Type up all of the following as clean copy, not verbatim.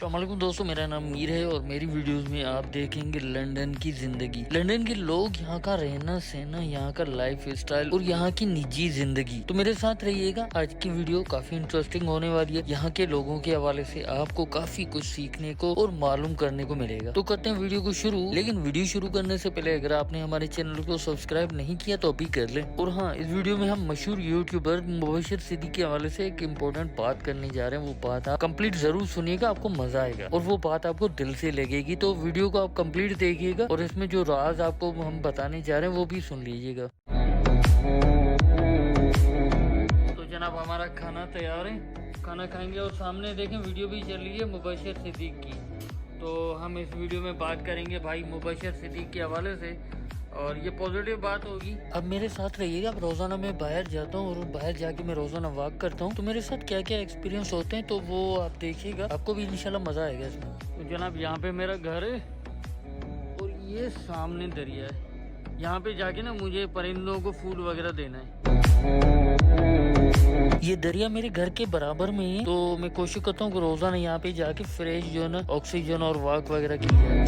अस्सलामुअलैकुम दोस्तों, मेरा नाम मीर है और मेरी वीडियोस में आप देखेंगे लंदन की जिंदगी। लंदन के लोग, यहाँ का रहना सहना, यहाँ का लाइफ स्टाइल और यहाँ की निजी जिंदगी। तो मेरे साथ रहिएगा, आज की वीडियो काफी इंटरेस्टिंग होने वाली है। यहाँ के लोगों के हवाले से आपको काफी कुछ सीखने को और मालूम करने को मिलेगा। तो करते हैं वीडियो को शुरू। लेकिन वीडियो शुरू करने से पहले अगर आपने हमारे चैनल को सब्सक्राइब नहीं किया तो अभी कर ले। और हाँ, इस वीडियो में हम मशहूर यूट्यूबर मुबशर सिद्दीकी के हवाले से एक इम्पोर्टेंट बात करने जा रहे हैं। वो बात आप कंप्लीट जरूर सुनिएगा, आपको मजा आएगा और वो बात आपको दिल से लगेगी। तो वीडियो को आप कंप्लीट देखिएगा और इसमें जो राज आपको हम बताने जा रहे हैं वो भी सुन लीजिएगा। तो जनाब, हमारा खाना तैयार है, खाना खाएंगे और सामने देखें वीडियो भी चल रही है मुबशर सिद्दीकी की। तो हम इस वीडियो में बात करेंगे भाई मुबशर सिद्दीकी के हवाले से और ये पॉजिटिव बात होगी। अब मेरे साथ रहिएगा। अब रोजाना मैं बाहर जाता हूँ और बाहर जाके मैं रोजाना वॉक करता हूँ, तो मेरे साथ क्या क्या एक्सपीरियंस होते हैं तो वो आप देखिएगा, आपको भी इंशाल्लाह मजा आएगा इसमें। तो जनाब, यहाँ पे मेरा घर है और ये सामने दरिया है। यहाँ पे जाके ना मुझे परिंदों को फूड वगैरह देना है। ये दरिया मेरे घर के बराबर में है, तो मैं कोशिश करता हूँ कि रोजाना यहाँ पे जाके फ्रेश जो है ना ऑक्सीजन और वॉक वगैरह की जाए।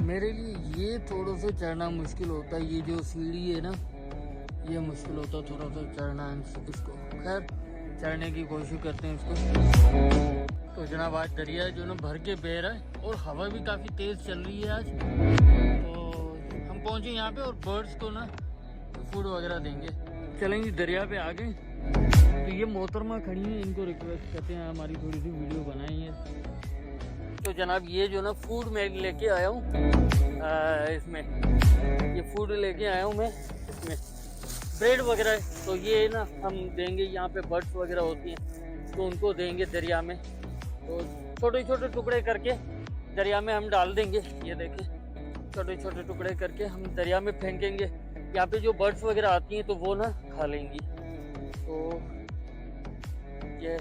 मेरे लिए ये थोड़ा सा चढ़ना मुश्किल होता है, ये जो सीढ़ी है ना ये मुश्किल होता है थोड़ा सा चढ़ना इसको। खैर, चढ़ने की कोशिश करते हैं इसको। तो जनाब, आज दरिया जो ना भर के बह रहा है और हवा भी काफ़ी तेज़ चल रही है आज। तो हम पहुँचे यहाँ पे और बर्ड्स को ना फूड वगैरह देंगे। चलेंगे दरिया पे आगे। तो ये मोहतरमा खड़ी है, इनको रिक्वेस्ट करते हैं हमारी थोड़ी सी वीडियो बनाई है। तो जनाब, ये जो ना फूड मैं लेके आया हूँ, इसमें ये फूड लेके आया हूँ मैं, इसमें ब्रेड वगैरह है। तो ये ना हम देंगे, यहाँ पे बर्ड्स वगैरह होती हैं तो उनको देंगे दरिया में। तो छोटे छोटे टुकड़े करके दरिया में हम डाल देंगे। ये देखें, छोटे छोटे टुकड़े करके हम दरिया में फेंकेंगे। यहाँ पे जो बर्ड्स वगैरह आती हैं तो वो ना खा लेंगी। तो ये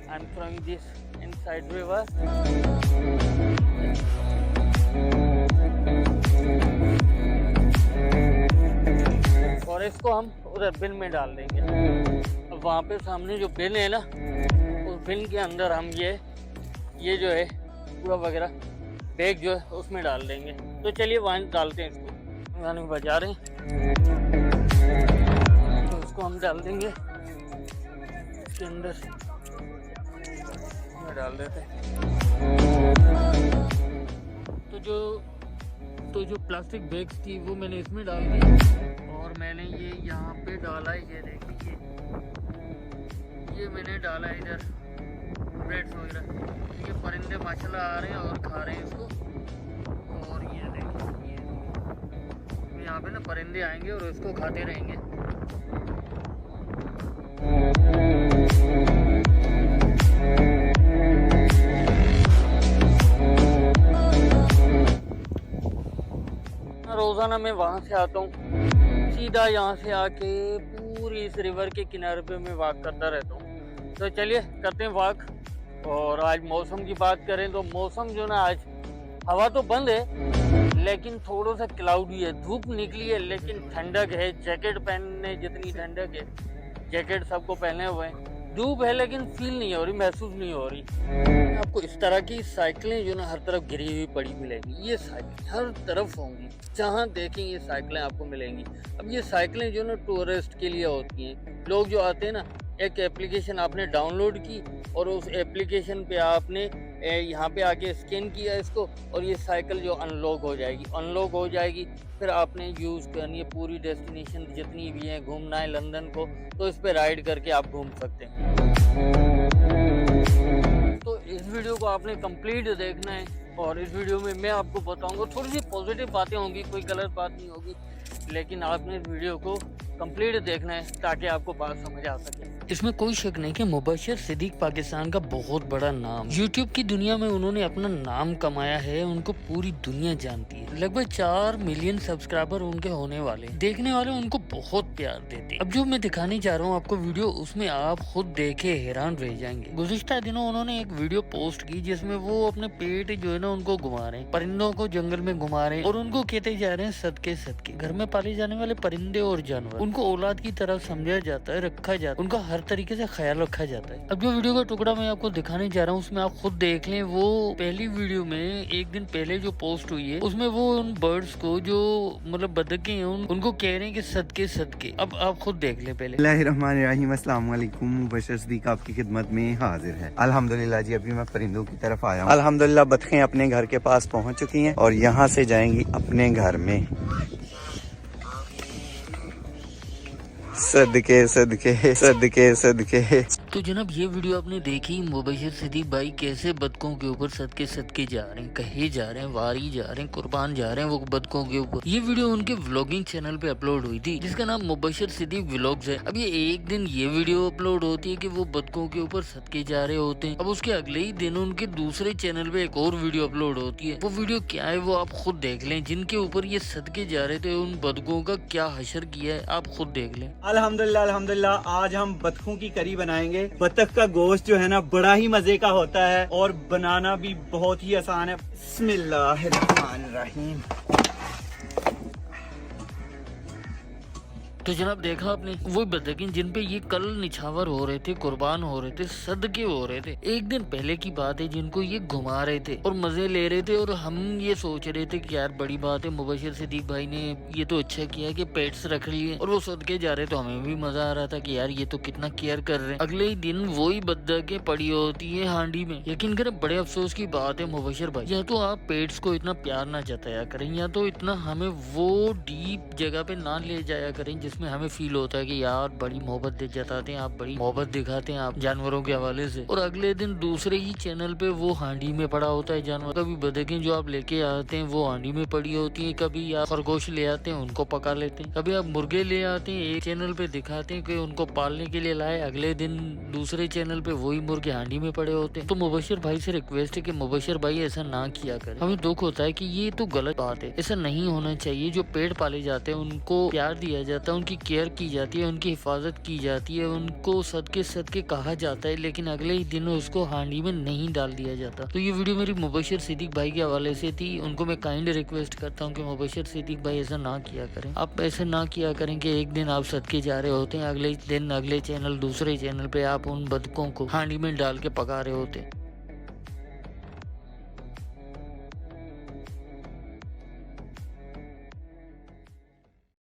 I am throwing this inside river. और इसको हम उधर बिन में डाल देंगे। अब वहाँ पे सामने जो बिन है ना, उस बिन के अंदर हम ये जो है पूरा वगैरह बैग जो है उसमें डाल देंगे। तो चलिए वहाँ डालते हैं इसको। गाने बजा रहे हैं तो उसको हम डाल देंगे इसके अंदर, डाल देते हैं। तो जो प्लास्टिक बैग्स थी वो मैंने इसमें डाल दी और मैंने ये यहाँ पे डाला है। ये देखिए, ये मैंने डाला है इधर ब्रेड्स वगैरह। ये परिंदे माशाल्लाह आ रहे हैं और खा रहे हैं इसको। और ये देखिए, ये यहाँ पे ना परिंदे आएंगे और इसको खाते रहेंगे। रोजाना मैं वहाँ से आता हूँ, सीधा यहाँ से आके पूरी इस रिवर के किनारे पे मैं वॉक करता रहता हूँ। तो चलिए करते हैं वॉक। और आज मौसम की बात करें तो मौसम जो ना, आज हवा तो बंद है लेकिन थोड़ा सा क्लाउडी है। धूप निकली है लेकिन ठंडक है। जैकेट पहनने जितनी ठंडक है, जैकेट सबको पहने हुए हैं। धूप है लेकिन फील नहीं हो रही, महसूस नहीं हो रही। आपको इस तरह की साइकिलें जो ना हर तरफ गिरी हुई पड़ी मिलेगी। ये साइकिल हर तरफ होंगी, जहाँ देखें ये साइकिलें आपको मिलेंगी। अब ये साइकिलें जो ना टूरिस्ट के लिए होती हैं। लोग जो आते हैं ना, एक एप्लीकेशन आपने डाउनलोड की और उस एप्लीकेशन पे आपने यहाँ पे आके स्कैन किया इसको और ये साइकिल जो अनलॉक हो जाएगी। फिर आपने यूज़ करनी है। पूरी डेस्टिनेशन जितनी भी हैं घूमना है लंदन को, तो इस पे राइड करके आप घूम सकते हैं। तो इस वीडियो को आपने कंप्लीट देखना है और इस वीडियो में मैं आपको बताऊंगा, थोड़ी सी पॉजिटिव बातें होंगी, कोई गलत बात नहीं होगी, लेकिन आपने इस वीडियो को कंप्लीट देखना है ताकि आपको बात समझ आ सके। इसमें कोई शक नहीं कि मुबशर सिद्दीकी पाकिस्तान का बहुत बड़ा नाम, यूट्यूब की दुनिया में उन्होंने अपना नाम कमाया है। उनको पूरी दुनिया जानती है। लगभग 4 मिलियन सब्सक्राइबर उनके होने वाले, देखने वाले उनको बहुत प्यार देते हैं। अब जो मैं दिखाने जा रहा हूँ आपको वीडियो, उसमें आप खुद देखे हैरान रह जाएंगे। गुज़िश्ता दिनों उन्होंने एक वीडियो पोस्ट की जिसमें वो अपने पेट जो है ना उनको घुमा रहे हैं, परिंदों को जंगल में घुमा रहे हैं और उनको कहते जा रहे हैं सदके सदके। घर में पाले जाने वाले परिंदे और जानवर, उनको औलाद की तरह समझा जाता है, रखा जाता है, उनका हर तरीके से ख्याल रखा जाता है। अब जो वीडियो का टुकड़ा मैं आपको दिखाने जा रहा हूँ उसमें आप खुद देख लें। वो पहली वीडियो में एक दिन पहले जो पोस्ट हुई है उसमें वो उन बर्ड्स को जो मतलब बतखें हैं उनको कह रहे हैं कि सदके सदके। अब आप खुद देख लें पहले। बिस्मिल्लाहिर्रहमानिर्रहीम, अस्सलाम वालेकुम। मुबशर सिद्दीक आपकी खिदमत में हाजिर है। अल्हम्दुलिल्लाह जी, अभी मैं परिंदों की तरफ आया हूँ। अल्हम्दुलिल्लाह बतखें अपने घर के पास पहुँच चुकी हैं और यहाँ से जाएंगी अपने घर में। सदके सदके सदके सदके। तो जनाब ये वीडियो आपने देखी, मुबशर सिद्दीक भाई कैसे बतखों के ऊपर सदके सदके जा रहे हैं, कहे जा रहे हैं, वारी जा रहे हैं, कुर्बान जा रहे हैं वो बतखों के ऊपर। ये वीडियो उनके व्लॉगिंग चैनल पे अपलोड हुई थी जिसका नाम मुबशर सिद्दीक व्लॉग्स है। अब ये एक दिन ये वीडियो अपलोड होती है कि वो बतखों के ऊपर सदके जा रहे होते हैं। अब उसके अगले ही दिन उनके दूसरे चैनल पे एक और वीडियो अपलोड होती है। वो वीडियो क्या है वो आप खुद देख लें। जिनके ऊपर ये सदके जा रहे थे उन बतखों का क्या हशर किया है आप खुद देख लें। अल्हम्दुलिल्लाह अल्हम्दुलिल्लाह, आज हम बतखों की करी बनाएंगे। बतख का गोश्त जो है ना बड़ा ही मजे का होता है और बनाना भी बहुत ही आसान है। बिस्मिल्लाहिर्रहमानिर्रहीम। तो जनाब देखा आपने वो बतखें जिन पे ये कल निछावर हो रहे थे, कुर्बान हो रहे थे, सदके हो रहे थे। एक दिन पहले की बात है जिनको ये घुमा रहे थे और मजे ले रहे थे और हम ये सोच रहे थे कि यार बड़ी बात है, मुबशर सिद्दीक भाई ने ये तो अच्छा किया कि पेट्स रख लिए और वो सदके जा रहे, तो हमें भी मजा आ रहा था कि यार ये तो कितना केयर कर रहे हैं। अगले ही दिन वही बतखें पड़ी होती है हांडी में। यकीन करें बड़े अफसोस की बात है मुबशर भाई, या तो आप पेट्स को इतना प्यार ना जताया करें या तो इतना हमें वो डीप जगह पे ना ले जाया करें जिसमें हमें फील होता है कि यार बड़ी मोहब्बत जताते हैं आप, बड़ी मोहब्बत दिखाते हैं आप जानवरों के हवाले से। और अगले दिन दूसरे ही चैनल पे वो हांडी में पड़ा होता है जानवर। कभी बतखें जो आप लेके आते हैं वो हांडी में पड़ी होती है, कभी आप खरगोश ले आते हैं उनको पका लेते हैं, कभी आप मुर्गे ले आते हैं एक चैनल पे दिखाते हैं कि उनको पालने के लिए लाए, अगले दिन दूसरे चैनल पे वही मुर्गे हांडी में पड़े होते हैं। तो मुबशर भाई से रिक्वेस्ट है कि मुबशर भाई ऐसा ना किया करें। हमें दुख होता है कि ये तो गलत बात है, ऐसा नहीं होना चाहिए। जो पेड़ पाले जाते हैं उनको प्यार दिया जाता है, उनकी केयर की जाती है, उनकी हिफाजत की जाती है, उनको सदके सदके कहा जाता है, लेकिन अगले ही दिन उसको हांडी में नहीं डाल दिया जाता। तो ये वीडियो मेरी मुबशर सिद्दीक भाई के हवाले से थी। उनको मैं काइंड रिक्वेस्ट करता हूँ कि मुबशर सिद्दीक भाई ऐसा ना किया करें। आप ऐसा ना किया करें कि एक दिन आप सदके जा रहे होते हैं, अगले दिन अगले चैनल दूसरे चैनल पे आप उन बतखों को हांडी में डाल के पका रहे होते हैं।